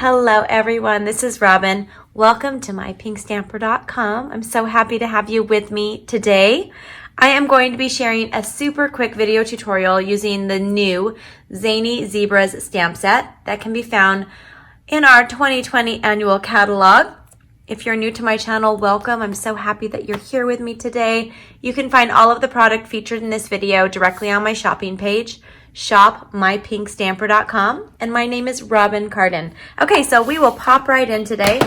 Hello everyone, this is Robyn. Welcome to mypinkstamper.com. I'm so happy to have you with me today. I am going to be sharing a super quick video tutorial using the new Zany Zebras stamp set that can be found in our 2020 annual catalog. If you're new to my channel, welcome. I'm so happy that you're here with me today. You can find all of the product featured in this video directly on my shopping page, shop.mypinkstamper.com, and my name is Robyn Cardon. Okay, so we will pop right in today,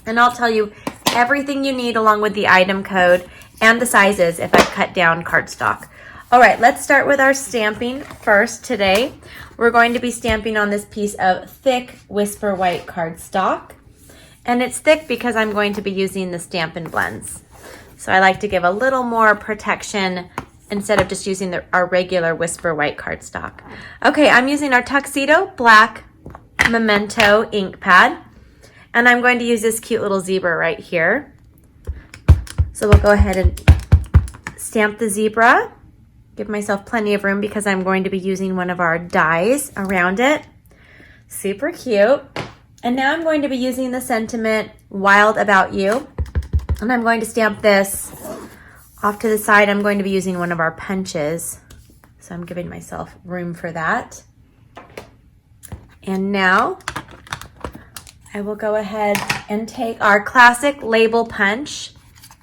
and I'll tell you everything you need along with the item code and the sizes if I cut down cardstock. All right, let's start with our stamping first today. We're going to be stamping on this piece of thick Whisper White cardstock. And it's thick because I'm going to be using the Stampin blends. So I like to give a little more protection instead of just using our regular Whisper White cardstock. Okay, I'm using our Tuxedo Black Memento ink pad. And I'm going to use this cute little zebra right here. So we'll go ahead and stamp the zebra. Give myself plenty of room because I'm going to be using one of our dies around it. Super cute. And now I'm going to be using the sentiment Wild About You. And I'm going to stamp this off to the side. I'm going to be using one of our punches. So I'm giving myself room for that. And now I will go ahead and take our classic label punch,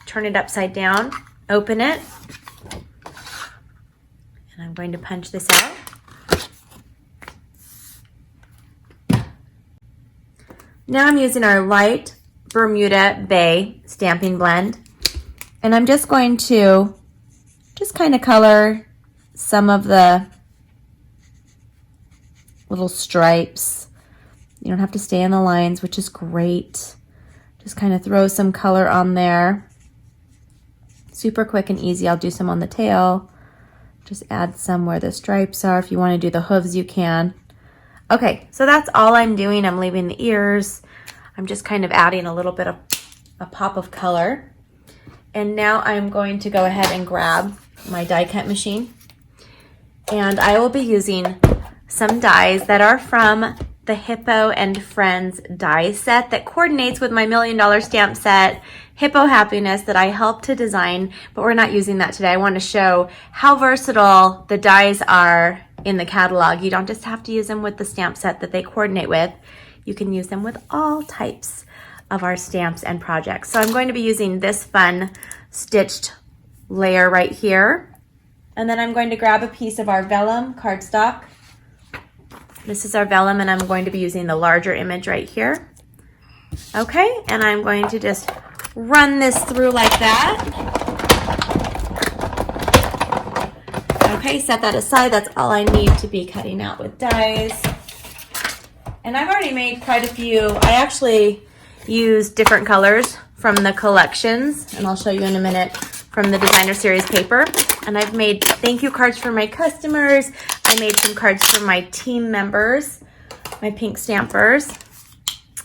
turn it upside down, open it. And I'm going to punch this out. Now I'm using our light Bermuda Bay stamping blend, and I'm just going to kind of color some of the little stripes. You don't have to stay in the lines, which is great. Just kind of throw some color on there. Super quick and easy. I'll do some on the tail. Just add some where the stripes are. If you want to do the hooves, you can. Okay, so that's all I'm doing. I'm leaving the ears. I'm just kind of adding a little bit of a pop of color. And now I'm going to go ahead and grab my die cut machine. And I will be using some dies that are from the HIPPO and Friends die set that coordinates with my $1 Million Stamp Set, HIPPO Happiness, that I helped to design, but we're not using that today. I want to show how versatile the dies are in the catalog. You don't just have to use them with the stamp set that they coordinate with. You can use them with all types of our stamps and projects. So I'm going to be using this fun stitched layer right here. And then I'm going to grab a piece of our vellum cardstock. This is our vellum, and I'm going to be using the larger image right here. Okay, and I'm going to just run this through like that. Okay, set that aside. That's all I need to be cutting out with dies. And I've already made quite a few. I actually use different colors from the collections, and I'll show you in a minute, from the designer series paper. And I've made thank you cards for my customers. I made some cards for my team members, my pink stampers,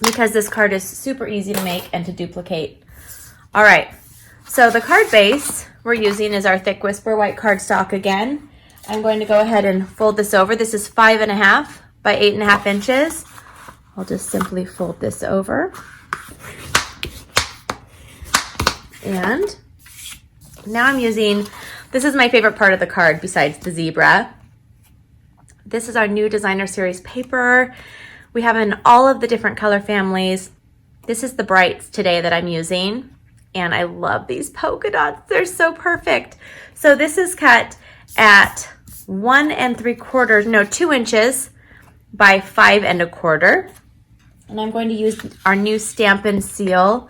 because this card is super easy to make and to duplicate. All right, so the card base we're using is our thick Whisper White cardstock again. I'm going to go ahead and fold this over. This is 5.5 by 8.5 inches. I'll just simply fold this over. And now I'm using, this is my favorite part of the card besides the zebra. This is our new designer series paper. We have in all of the different color families. This is the brights today that I'm using. And I love these polka dots. They're so perfect. So this is cut at 2 inches by 5 1/4. And I'm going to use our new Stampin seal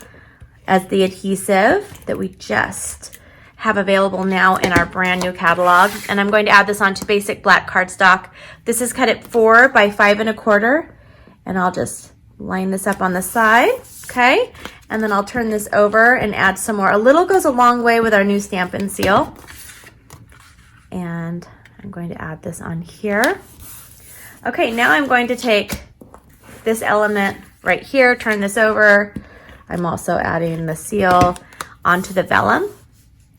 as the adhesive that we just have available now in our brand new catalog. And I'm going to add this onto basic black cardstock. This is cut at 4 by 5 1/4. And I'll just line this up on the side, okay? And then I'll turn this over and add some more. A little goes a long way with our new Stampin seal. And I'm going to add this on here. Okay, now I'm going to take this element right here, turn this over. I'm also adding the seal onto the vellum.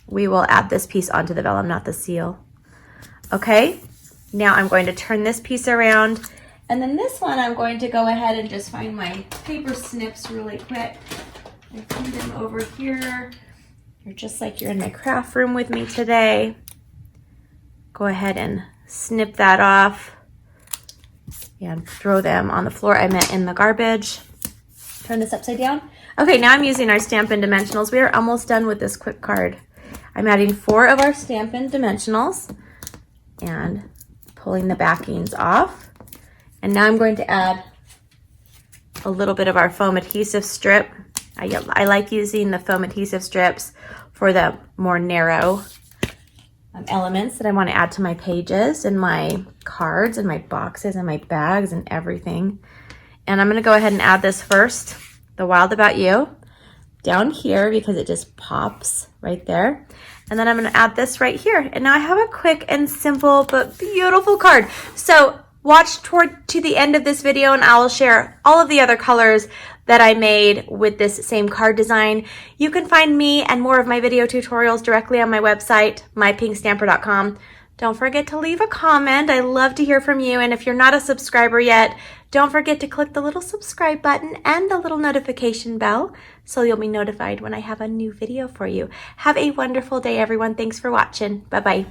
We will add this piece onto the vellum, not the seal. Okay, now I'm going to turn this piece around And then this one, I'm going to go ahead and just find my paper snips really quick. I find them over here. You're just like you're in my craft room with me today. Go ahead and snip that off and throw them on the floor. I meant in the garbage. Turn this upside down. Okay, now I'm using our Stampin' Dimensionals. We are almost done with this quick card. I'm adding 4 of our Stampin' Dimensionals and pulling the backings off. And now I'm going to add a little bit of our foam adhesive strip. I like using the foam adhesive strips for the more narrow elements that I want to add to my pages and my cards and my boxes and my bags and everything. And I'm going to go ahead and add this first, the Wild About You, down here because it just pops right there. And then I'm going to add this right here. And now I have a quick and simple but beautiful card. So watch to the end of this video and I will share all of the other colors that I made with this same card design. You can find me and more of my video tutorials directly on my website, mypinkstamper.com. Don't forget to leave a comment. I love to hear from you. And if you're not a subscriber yet, don't forget to click the little subscribe button and the little notification bell so you'll be notified when I have a new video for you. Have a wonderful day, everyone. Thanks for watching. Bye-bye.